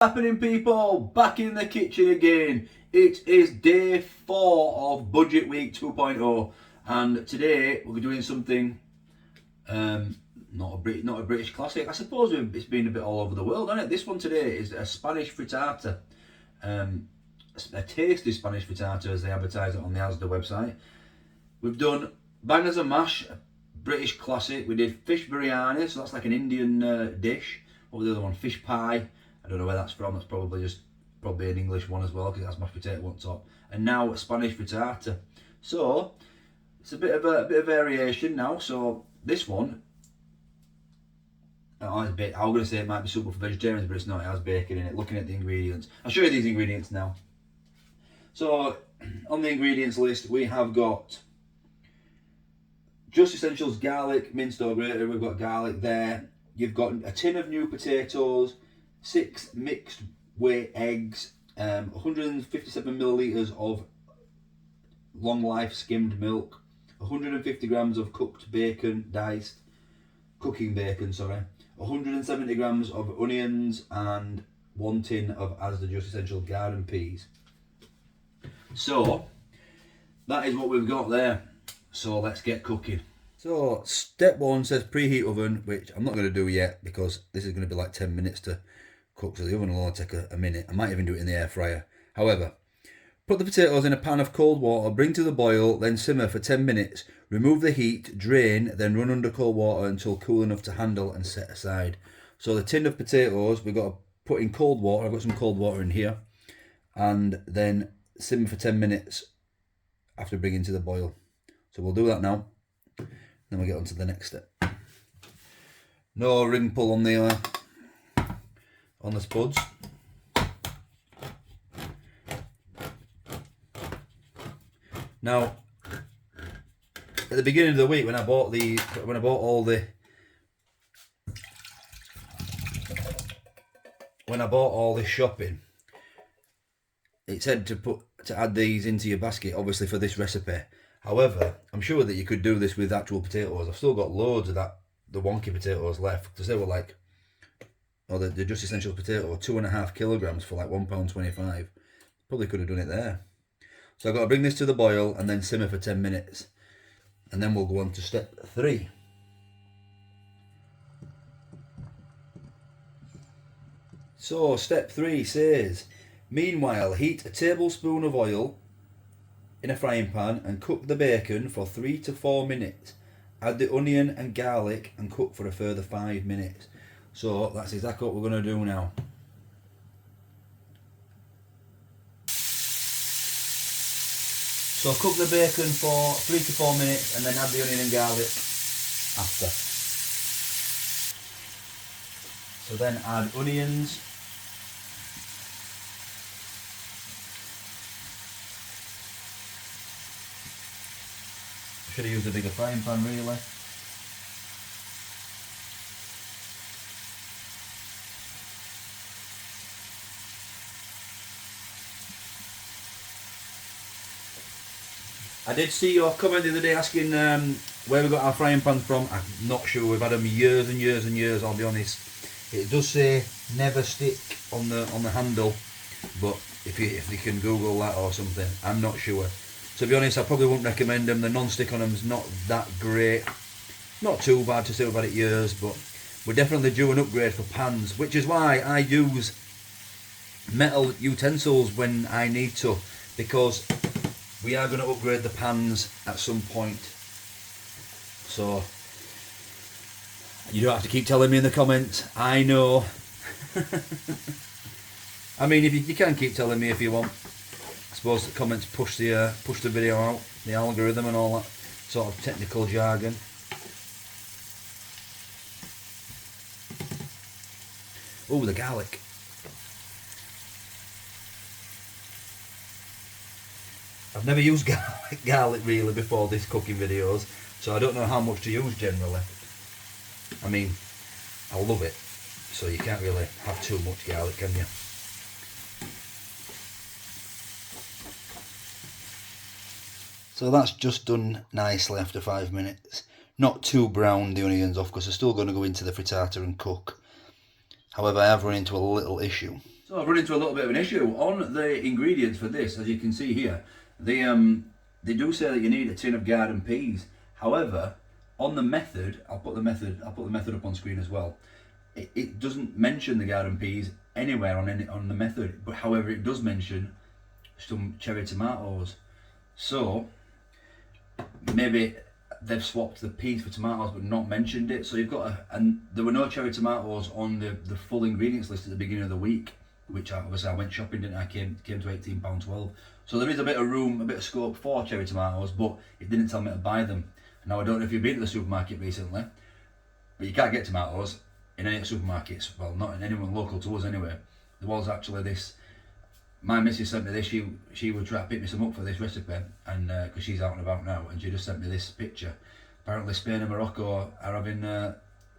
Happening, people, back in the kitchen again. It is day 4 of budget week 2.0 and today we're doing something not a British classic. I suppose it's been a bit all over the world, hasn't it? This one today is a Spanish frittata, a tasty Spanish frittata as they advertise it on the Asda website. We've done bangers and mash, a British classic. We did fish biryani, so that's like an Indian dish. What was the other one? Fish pie. I don't know where that's from. That's probably an English one as well, because it has mashed potato on top. And now a Spanish frittata. So it's a bit of variation now. So this one, I'm going to say it might be suitable for vegetarians, but it's not. It has bacon in it. Looking at the ingredients, I'll show you these ingredients now. So on the ingredients list, we have got Just Essentials garlic, minced or grated. We've got garlic there. You've got a tin of new potatoes, 6 mixed weight eggs, 157 millilitres of long life skimmed milk, 150 grams of cooked bacon, cooking bacon, 170 grams of onions, and 1 tin of Asda Just Essential garden peas. So that is what we've got there. So let's get cooking. So step 1 says preheat oven, which I'm not going to do yet because this is going to be like 10 minutes to cook, so the oven will only take a minute. I might even do it in the air fryer. However, put the potatoes in a pan of cold water, bring to the boil, then simmer for 10 minutes. Remove the heat, drain, then run under cold water until cool enough to handle and set aside. So the tin of potatoes we've got to put in cold water. I've got some cold water in here, and then simmer for 10 minutes after bringing to the boil. So we'll do that now. Then we'll get on to the next step. No ring pull on the spuds. Now, at the beginning of the week when I bought all this shopping, it said to add these into your basket, obviously for this recipe. However, I'm sure that you could do this with actual potatoes. I've still got loads of the wonky potatoes left, because they were like, the Just Essentials potato, 2.5 kilograms for like £1.25. Probably could have done it there. So I've got to bring this to the boil and then simmer for 10 minutes. And then we'll go on to step 3. So step 3 says, meanwhile, heat a tablespoon of oil in a frying pan and cook the bacon for 3 to 4 minutes. Add the onion and garlic and cook for a further 5 minutes. So that's exactly what we're going to do now. So cook the bacon for 3 to 4 minutes and then add the onion and garlic after. So then add onions. I should have used a bigger frying pan really. I did see your comment the other day asking where we got our frying pans from. I'm not sure. We've had them years and years and years, I'll be honest. It does say never stick on the handle, but if you can Google that or something, I'm not sure. To be honest, I probably wouldn't recommend them. The non-stick on them is not that great. Not too bad to say we've had it years, but we're definitely due an upgrade for pans, which is why I use metal utensils when I need to, because we are going to upgrade the pans at some point. So you don't have to keep telling me in the comments. I know. I mean, if you can keep telling me if you want. I suppose the comments push the video out, the algorithm and all that sort of technical jargon. Oh, the garlic. I've never used garlic really before this cooking videos, so I don't know how much to use generally. I mean, I love it, so you can't really have too much garlic, can you? So that's just done nicely after 5 minutes. Not too brown the onions off, because they're still going to go into the frittata and cook. However, I have run into a little issue. So I've run into a little bit of an issue on the ingredients for this. As you can see here, they do say that you need a tin of garden peas. However, on the method, I'll put the method up on screen as well. It doesn't mention the garden peas anywhere on the method, but however it does mention some cherry tomatoes. So maybe they've swapped the peas for tomatoes but not mentioned it. So you've got and there were no cherry tomatoes on the full ingredients list at the beginning of the week, which obviously I went shopping, didn't I? Came to £18.12. So there is a bit of room, a bit of scope for cherry tomatoes, but it didn't tell me to buy them. Now I don't know if you've been to the supermarket recently, but you can't get tomatoes in any supermarkets. Well, not in anyone local to us anyway. There was actually this. My missus sent me this. She would try to pick me some up for this recipe, and because she's out and about now, and she just sent me this picture. Apparently, Spain and Morocco are having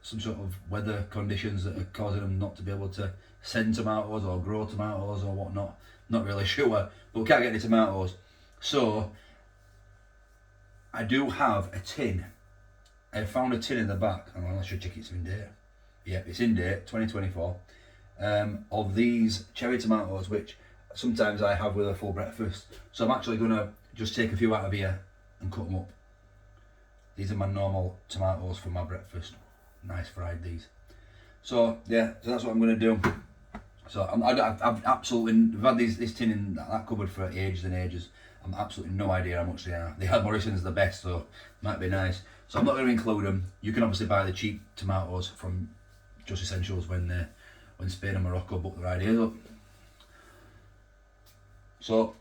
some sort of weather conditions that are causing them not to be able to send tomatoes or grow tomatoes or whatnot. Not really sure, but we can't get any tomatoes. So I do have a tin. I found a tin in the back. I'm not sure check it's in date. Yeah, it's in date, 2024. Of these cherry tomatoes, which sometimes I have with a full breakfast. So I'm actually going to just take a few out of here and cut them up. These are my normal tomatoes for my breakfast. Nice fried these. So yeah, so that's what I'm going to do. So I've absolutely, I've had this tin in that cupboard for ages and ages. I'm absolutely no idea how much they are. They had Morrison's the best, so might be nice. So I'm not going to include them. You can obviously buy the cheap tomatoes from Just Essentials when Spain and Morocco book their ideas up. So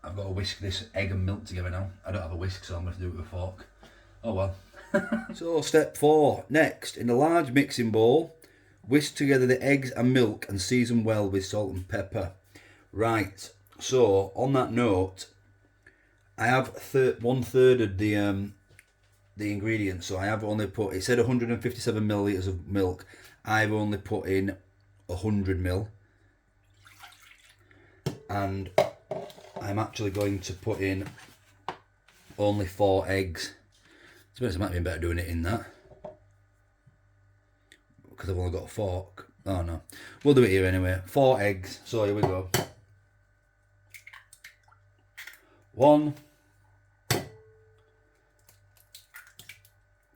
I've got to whisk this egg and milk together now. I don't have a whisk, so I'm going to do it with a fork. Oh well. So step 4. Next, in a large mixing bowl, whisk together the eggs and milk and season well with salt and pepper. Right, so on that note, I have 1/3 of the ingredients. So I have only put, it said 157 millilitres of milk. I've only put in 100 ml. And I'm actually going to put in only 4 eggs. To be honest, it might be better doing it in that, because I've only got a fork. Oh no, we'll do it here anyway. 4 eggs. So here we go. 1,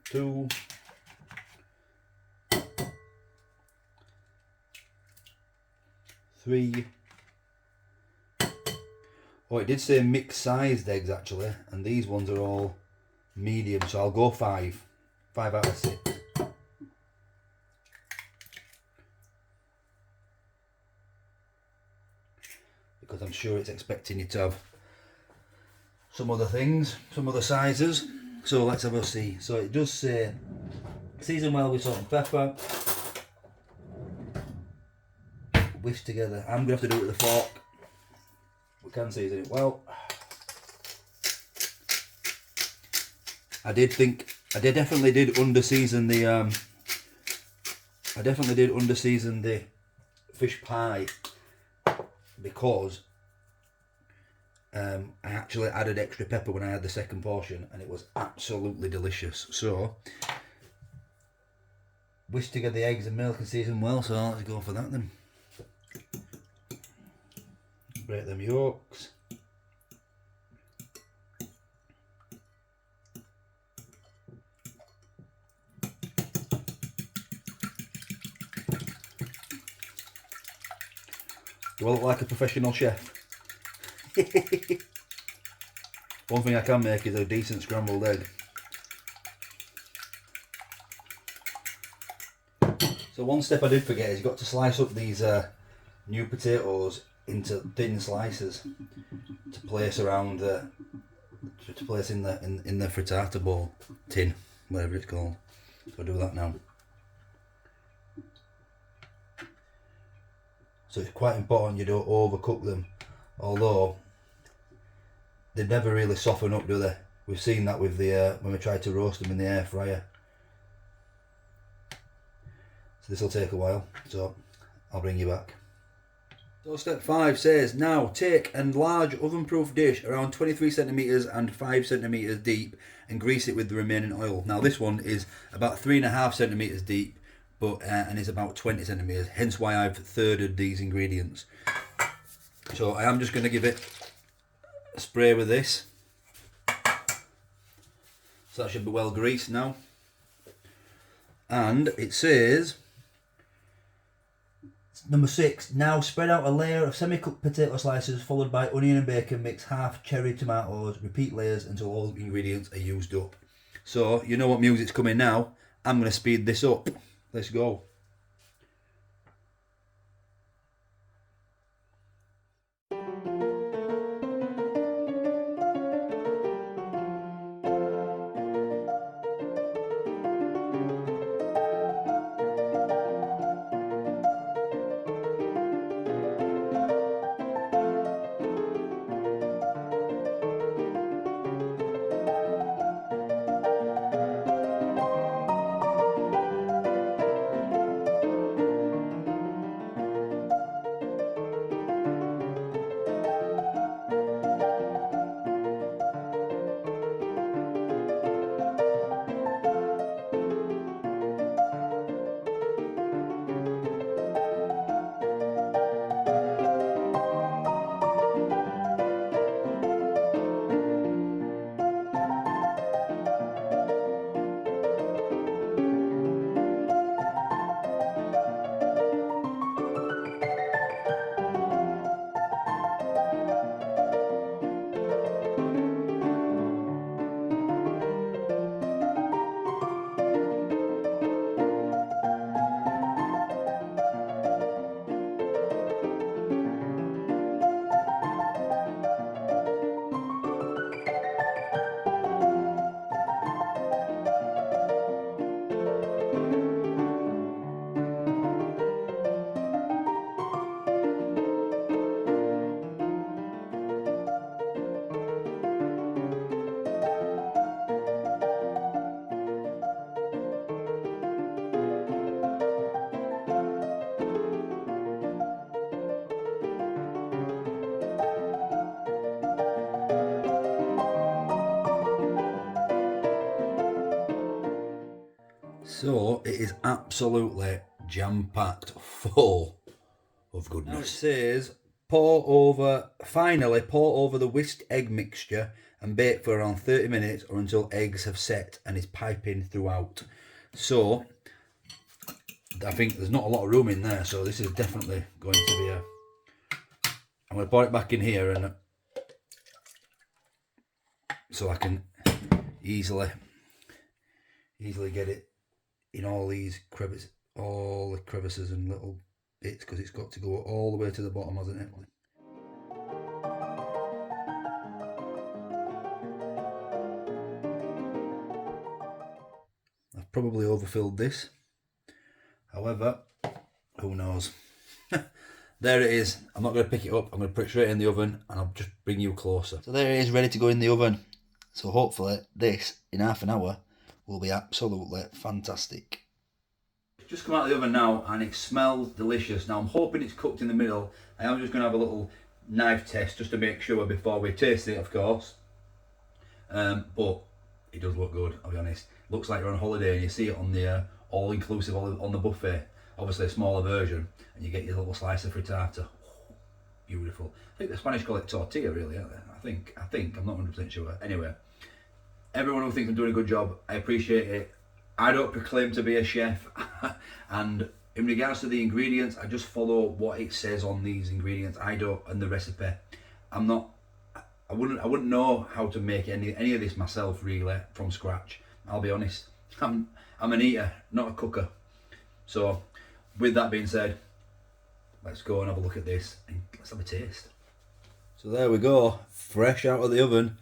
2, 3. Oh, it did say mixed sized eggs actually, and these ones are all medium, so I'll go 5. 5 out of 6. Because I'm sure it's expecting you to have some other things, some other sizes. So let's have a see. So it does say season well with salt and pepper. Whisk together. I'm going to have to do it with a fork. We can season it well. I definitely did under season the fish pie, because I actually added extra pepper when I had the second portion, and it was absolutely delicious. So whisk together the eggs and milk and season well, so let's go for that then. Break them yolks. Do I look like a professional chef? One thing I can make is a decent scrambled egg. So one step I did forget is you've got to slice up these new potatoes into thin slices to place around to place in the frittata bowl, tin, whatever it's called. So I'll do that now. So it's quite important you don't overcook them, although they never really soften up, do they? We've seen that with the when we tried to roast them in the air fryer. So this will take a while, so I'll bring you back. So step 5 says, now take a large oven-proof dish around 23 centimetres and 5 centimetres deep and grease it with the remaining oil. Now this one is about 3.5 centimetres deep, but and is about 20 centimeters. Hence why I've thirded these ingredients. So I am just going to give it a spray with this. So that should be well greased now. And it says, number 6, now spread out a layer of semi-cooked potato slices followed by onion and bacon, mix half cherry tomatoes, repeat layers until all the ingredients are used up. So you know what music's coming now. I'm going to speed this up. Let's go. So it is absolutely jam-packed full of goodness. Now it says finally pour over the whisked egg mixture and bake for around 30 minutes or until eggs have set and is piping throughout. So I think there's not a lot of room in there, so this is definitely going to be a... I'm going to pour it back in here and so I can easily get it in all these crevices, all the crevices and little bits, because it's got to go all the way to the bottom, hasn't it? I've probably overfilled this. However, who knows? There it is. I'm not going to pick it up. I'm going to put it straight in the oven and I'll just bring you closer. So there it is, ready to go in the oven. So hopefully this, in half an hour, will be absolutely fantastic. It's just come out of the oven now and it smells delicious. Now I'm hoping it's cooked in the middle. I am just going to have a little knife test just to make sure before we taste it, of course. But it does look good, I'll be honest. Looks like you're on holiday and you see it on the all-inclusive on the buffet. Obviously a smaller version, and you get your little slice of frittata. Oh, beautiful. I think the Spanish call it tortilla, really, aren't they? I think, I'm not 100% sure. Anyway, everyone who thinks I'm doing a good job, I appreciate it. I don't proclaim to be a chef, and in regards to the ingredients, I just follow what it says on these ingredients. I don't, and the recipe. I wouldn't know how to make any of this myself, really, from scratch. I'll be honest. I'm an eater, not a cooker. So, with that being said, let's go and have a look at this and let's have a taste. So there we go, fresh out of the oven,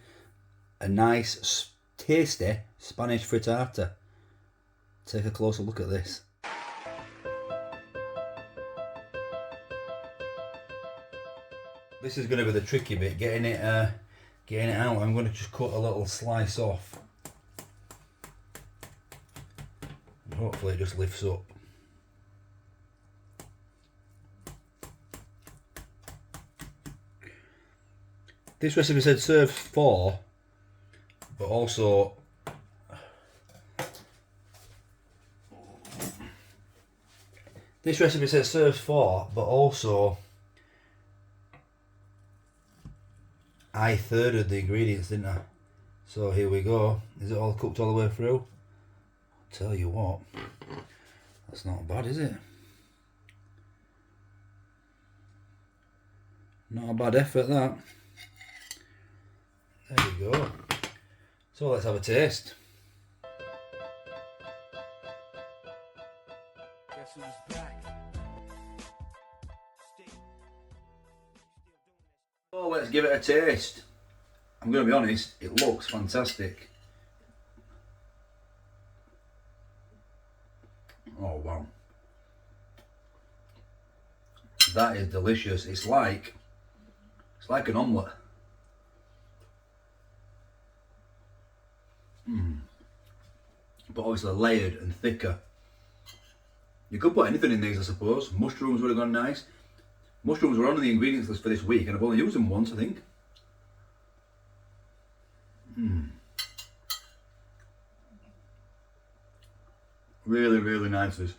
a nice, tasty Spanish frittata. Take a closer look at this. This is going to be the tricky bit, getting it out. I'm going to just cut a little slice off. And hopefully it just lifts up. This recipe said serve 4, but also This recipe says serves 4, but also I thirded the ingredients, didn't I? So here we go. Is it all cooked all the way through? I'll tell you what, that's not bad, is it? Not a bad effort, that. There we go. So let's have a taste. Guess who's back? So let's give it a taste. I'm going to be honest, it looks fantastic. Oh wow. That is delicious. It's like an omelette. But obviously layered and thicker. You could put anything in these, I suppose. Mushrooms would have gone nice. Mushrooms were on the ingredients list for this week and I've only used them once, I think. Really, really nice. This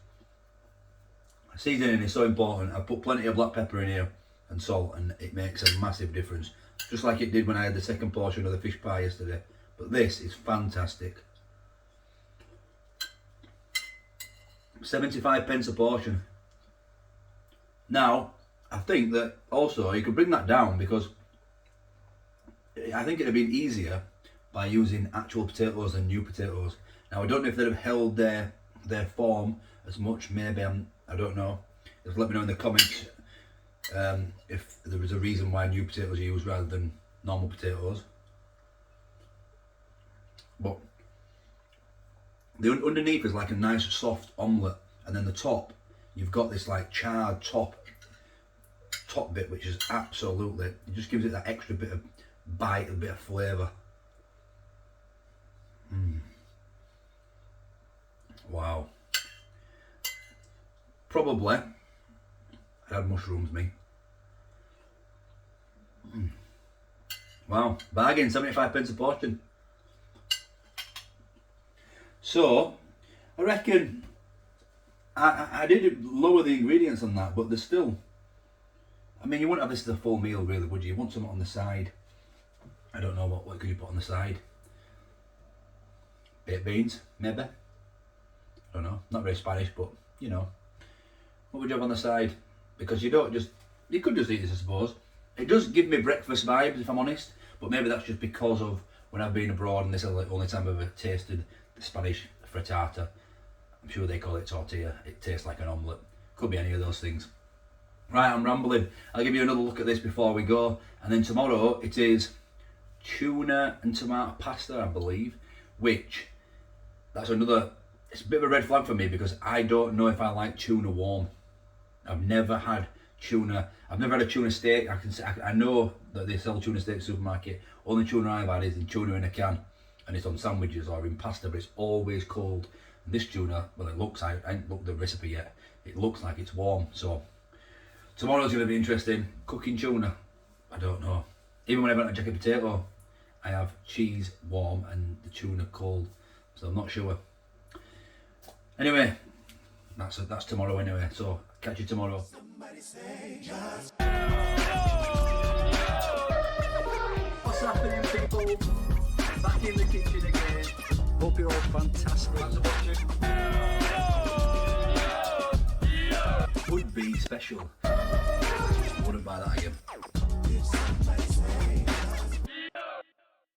seasoning is so important. I put plenty of black pepper in here and salt, and it makes a massive difference. Just like it did when I had the second portion of the fish pie yesterday. But this is fantastic. 75p a portion. Now, I think that also you could bring that down, because I think it'd have been easier by using actual potatoes than new potatoes. Now I don't know if they'd have held their form as much. Maybe I don't know. Just let me know in the comments if there was a reason why new potatoes are used rather than normal potatoes. But the underneath is like a nice soft omelette, and then the top you've got this like charred top bit, which is absolutely, it just gives it that extra bit of bite, a bit of flavour. Wow. Probably I'd have mushrooms, me. Wow, bargain, 75p a portion. So I reckon I did lower the ingredients on that, but there's still, I mean, you wouldn't have this as a full meal really, would you? You want something on the side. I don't know, what could you put on the side? Baked beans, maybe? I don't know, not very Spanish, but you know. What would you have on the side? Because you don't just, you could just eat this, I suppose. It does give me breakfast vibes, if I'm honest, but maybe that's just because of when I've been abroad and this is the only time I've ever tasted the Spanish frittata. I'm sure they call it tortilla. It tastes like an omelette. Could be any of those things. Right, I'm rambling. I'll give you another look at this before we go. And then tomorrow it is tuna and tomato pasta, I believe, which, that's another, it's a bit of a red flag for me because I don't know if I like tuna warm. I've never had tuna, I've never had a tuna steak. I know that they sell tuna steak supermarket. Only tuna I've had is in tuna in a can, and it's on sandwiches or in pasta, but it's always cold. And this tuna, well, it looks, I haven't looked at the recipe yet, it looks like it's warm. So tomorrow's going to be interesting. Cooking tuna, I don't know. Even when I have a jacket potato, I have cheese warm and the tuna cold, so I'm not sure. Anyway, that's tomorrow anyway, so catch you tomorrow. What's happening, people? Back in the kitchen again. Hope you're all fantastic. Thanks for watching. Would be special.